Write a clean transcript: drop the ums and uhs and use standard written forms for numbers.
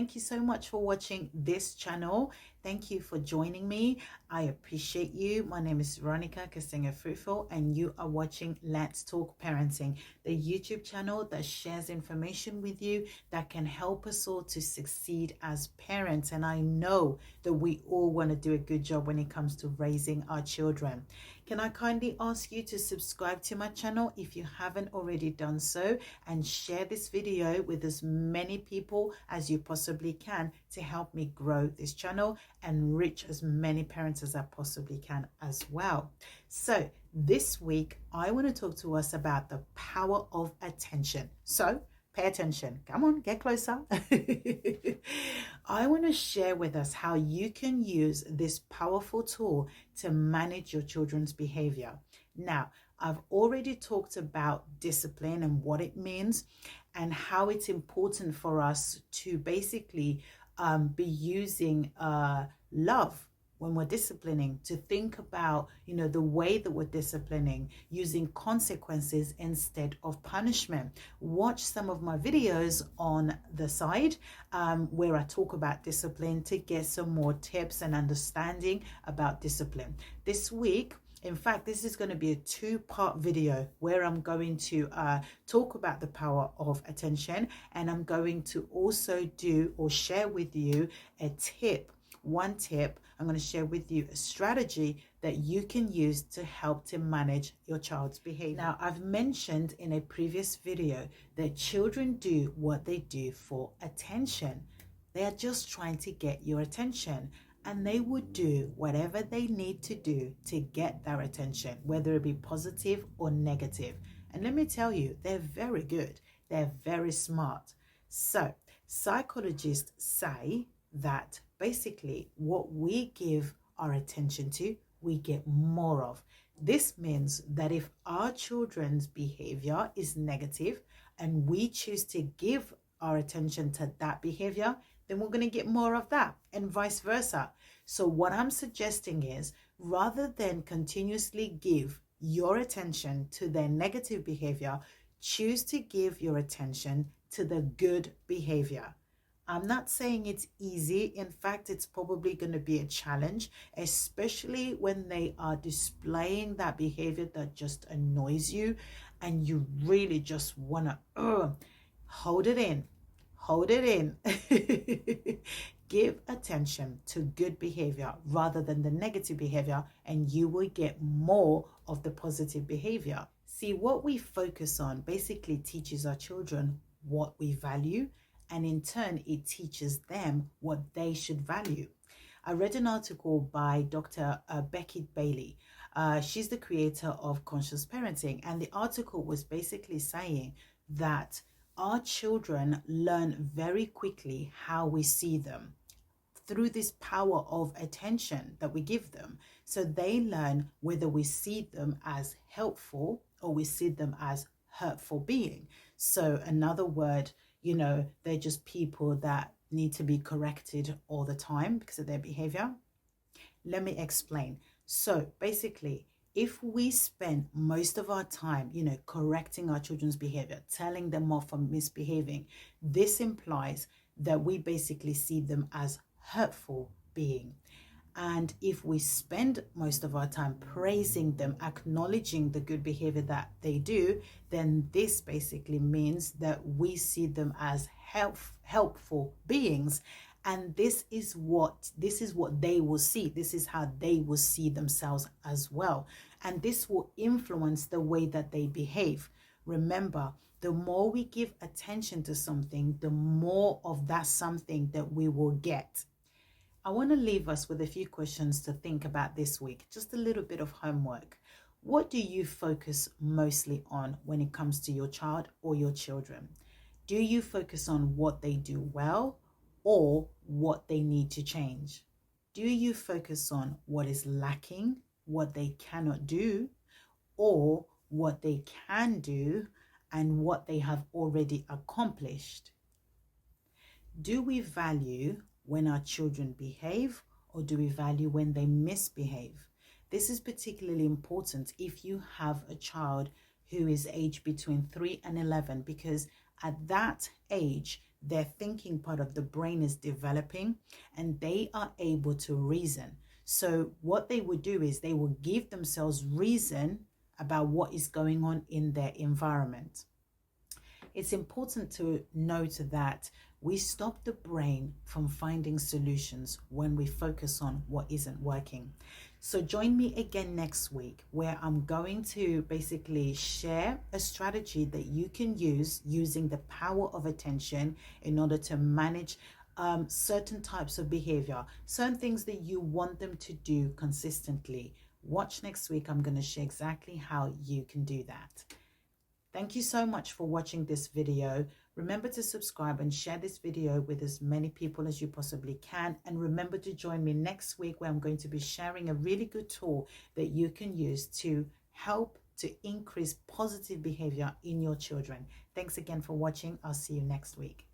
Thank you so much for watching this channel. Thank you for joining me. I appreciate you. My name is Veronica Kasinga Fruitful, and you are watching Let's Talk Parenting, the YouTube channel that shares information with you that can help us all to succeed as parents. And I know that we all want to do a good job when it comes to raising our children. Can I kindly ask you to subscribe to my channel if you haven't already done so, and share this video with as many people as you possibly can to help me grow this channel and reach as many parents as I possibly can as well. So this week, I want to talk to us about the power of attention. So pay attention. Come on, get closer. I want to share with us how you can use this powerful tool to manage your children's behavior. Now, I've already talked about discipline and what it means, and how it's important for us to basically be using love when we're disciplining, to think about, the way that we're disciplining, using consequences instead of punishment. Watch some of my videos on the side where I talk about discipline to get some more tips and understanding about discipline. This week, in fact, this is going to be a two-part video where I'm going to talk about the power of attention, and I'm going to also do or share with you a tip. One tip, I'm going to share with you a strategy that you can use to help to manage your child's behavior. Now, I've mentioned in a previous video that children do what they do for attention. They are just trying to get your attention, and they would do whatever they need to do to get their attention, whether it be positive or negative. And let me tell you, they're very good. They're very smart. So psychologists say that basically what we give our attention to, we get more of. This means that if our children's behavior is negative and we choose to give our attention to that behavior, then we're going to get more of that, and vice versa. So what I'm suggesting is, rather than continuously give your attention to their negative behavior, choose to give your attention to the good behavior. I'm not saying it's easy. In fact, it's probably going to be a challenge, especially when they are displaying that behavior that just annoys you and you really just want to hold it in. Hold it in. Give attention to good behavior rather than the negative behavior, and you will get more of the positive behavior. See, what we focus on basically teaches our children what we value, and in turn, it teaches them what they should value. I read an article by Dr. Beckett Bailey. She's the creator of Conscious Parenting, and the article was basically saying that our children learn very quickly how we see them through this power of attention that we give them. So they learn whether we see them as helpful or we see them as hurtful being. So another word, they're just people that need to be corrected all the time because of their behavior. Let me explain. So basically, if we spend most of our time, correcting our children's behavior, telling them off for misbehaving, this implies that we basically see them as hurtful being. And if we spend most of our time praising them, acknowledging the good behavior that they do, then this basically means that we see them as helpful beings. And this is what they will see. This is how they will see themselves as well. And this will influence the way that they behave. Remember, the more we give attention to something, the more of that something that we will get. I want to leave us with a few questions to think about this week, just a little bit of homework. What do you focus mostly on when it comes to your child or your children? Do you focus on what they do well or what they need to change? Do you focus on what is lacking, what they cannot do, or what they can do and what they have already accomplished? Do we value when our children behave, or do we value when they misbehave? This is particularly important if you have a child who is aged between 3 and 11, because at that age, their thinking part of the brain is developing and they are able to reason. So what they would do is they will give themselves reason about what is going on in their environment. It's important to note that we stop the brain from finding solutions when we focus on what isn't working. So join me again next week where I'm going to basically share a strategy that you can use using the power of attention in order to manage certain types of behavior, certain things that you want them to do consistently. Watch next week. I'm going to share exactly how you can do that. Thank you so much for watching this video. Remember to subscribe and share this video with as many people as you possibly can. And remember to join me next week where I'm going to be sharing a really good tool that you can use to help to increase positive behavior in your children. Thanks again for watching. I'll see you next week.